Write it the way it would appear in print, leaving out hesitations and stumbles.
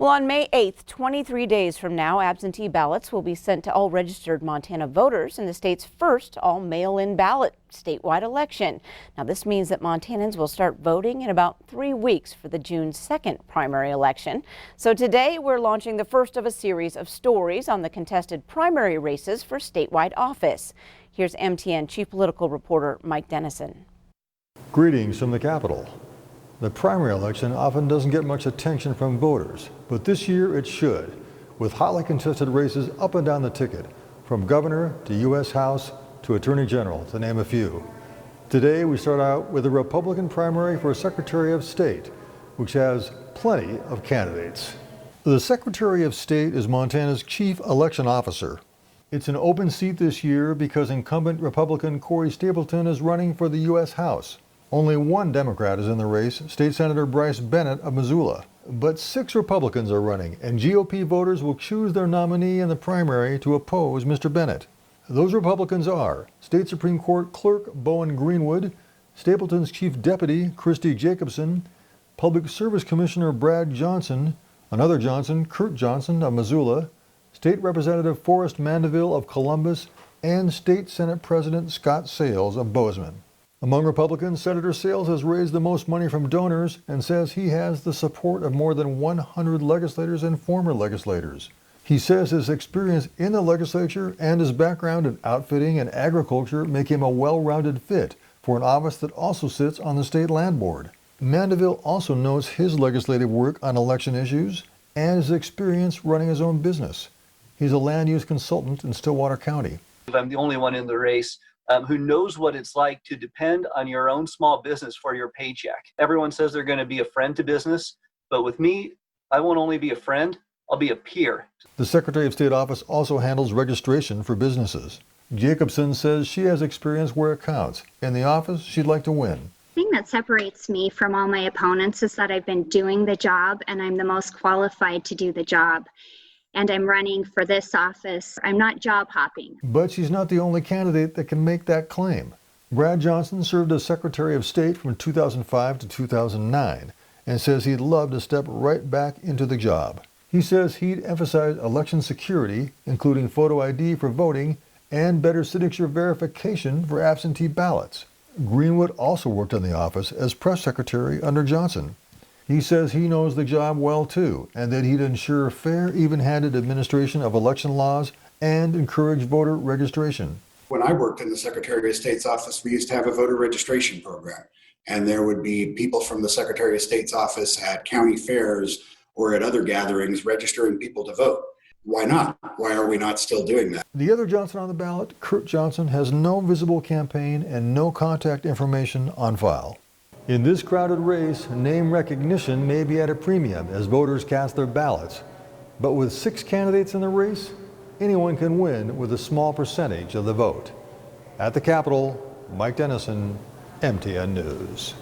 Well, on May 8th, 23 days from now, absentee ballots will be sent to all registered Montana voters in the state's first all mail-in ballot statewide election. Now, this means that Montanans will start voting in about 3 weeks for the June 2nd primary election. So today, we're launching the first of a series of stories on the contested primary races for statewide office. Here's MTN Chief Political Reporter Mike Dennison. Greetings from the Capitol. The primary election often doesn't get much attention from voters, but this year it should, with hotly contested races up and down the ticket, from governor to U.S. House to Attorney General, to name a few. Today we start out with a Republican primary for Secretary of State, which has plenty of candidates. The Secretary of State is Montana's chief election officer. It's an open seat this year because incumbent Republican Corey Stapleton is running for the U.S. House. Only one Democrat is in the race, State Senator Bryce Bennett of Missoula. But 6 Republicans are running, and GOP voters will choose their nominee in the primary to oppose Mr. Bennett. Those Republicans are State Supreme Court Clerk Bowen Greenwood, Stapleton's Chief Deputy Christy Jacobson, Public Service Commissioner Brad Johnson, another Johnson, Kurt Johnson of Missoula, State Representative Forrest Mandeville of Columbus, and State Senate President Scott Sales of Bozeman. Among Republicans, Senator Sales has raised the most money from donors and says he has the support of more than 100 legislators and former legislators. He says his experience in the legislature and his background in outfitting and agriculture make him a well-rounded fit for an office that also sits on the State Land Board. Mandeville also knows his legislative work on election issues and his experience running his own business. He's a land use consultant in Stillwater County. I'm the only one in the race who knows what it's like to depend on your own small business for your paycheck. Everyone says they're going to be a friend to business, but with me, I won't only be a friend, I'll be a peer. The Secretary of State office also handles registration for businesses. Jacobson says she has experience where it counts. In the office, she'd like to win. The thing that separates me from all my opponents is that I've been doing the job and I'm the most qualified to do the job. And I'm running for this office. I'm not job hopping. But she's not the only candidate that can make that claim. Brad Johnson served as Secretary of State from 2005 to 2009 and says he'd love to step right back into the job. He says he'd emphasize election security, including photo ID for voting and better signature verification for absentee ballots. Greenwood also worked in the office as press secretary under Johnson. He says he knows the job well too, and that he'd ensure fair, even-handed administration of election laws and encourage voter registration. When I worked in the Secretary of State's office, we used to have a voter registration program. And there would be people from the Secretary of State's office at county fairs or at other gatherings registering people to vote. Why not? Why are we not still doing that? The other Johnson on the ballot, Kurt Johnson, has no visible campaign and no contact information on file. In this crowded race, name recognition may be at a premium as voters cast their ballots. But with 6 candidates in the race, anyone can win with a small percentage of the vote. At the Capitol, Mike Dennison, MTN News.